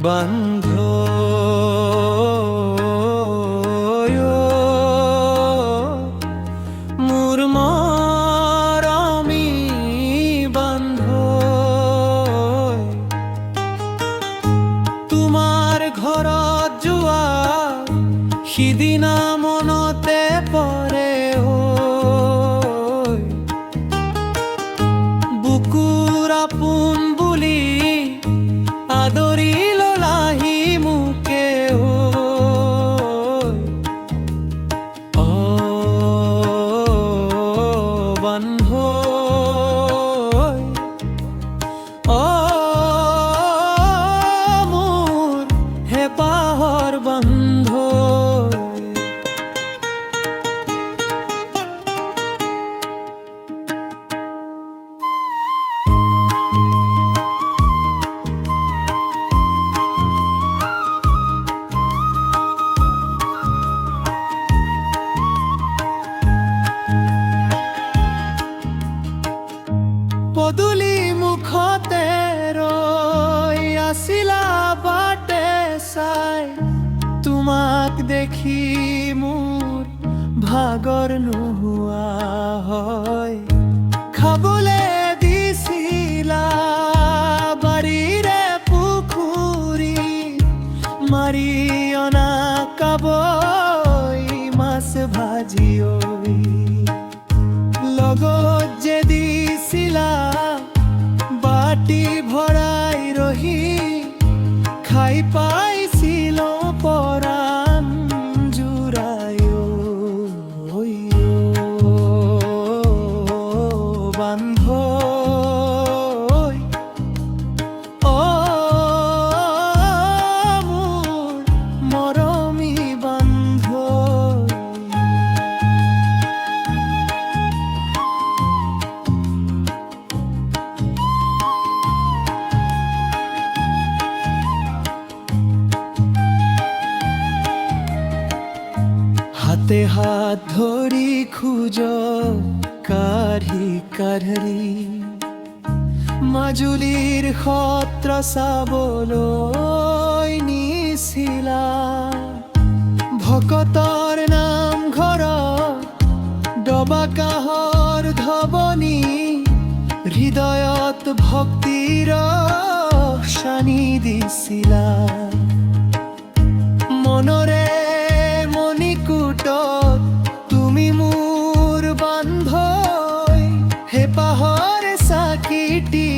বান্ধো মোৰ মৰমী বান্ধো তোমাৰ ঘৰত যোৱা সিদিনা মনতে পৰে বুকুৰ আপোন বুলি আদৰি ললাহি মোকে বান্ধো মোৰ হেঁপাহৰ বান্ধো পদূলি মুখতে ৰৈ আছিলা বাটে চাই তোমাক দেখি মোৰ ভাগৰ নোহোৱা হয় খাবলে দিছিলা বাৰীৰে পুখুৰী মাৰি অনা কাবৈ মাছ ভাজি লগত যে দিছিলা বাটি ভৰাই ৰহি খাই পাইছিলো পৰাণ জুৰাই বান্ধো মোৰ মৰমী বান্ধো হাতে হাত ধৰি খোজ কাঢ়ি কাঢ়ি মাজুলীৰ সত্ৰ চাবলৈ নিছিলা ভকতৰ নামঘৰত ডবা কাঁহৰ ধবনি হৃদয়ত ভক্তিৰ সানি দিছিলা মনৰে মণিকূটত তুমি মোৰ বান্ধৈ হেঁপাহৰ চাকিটি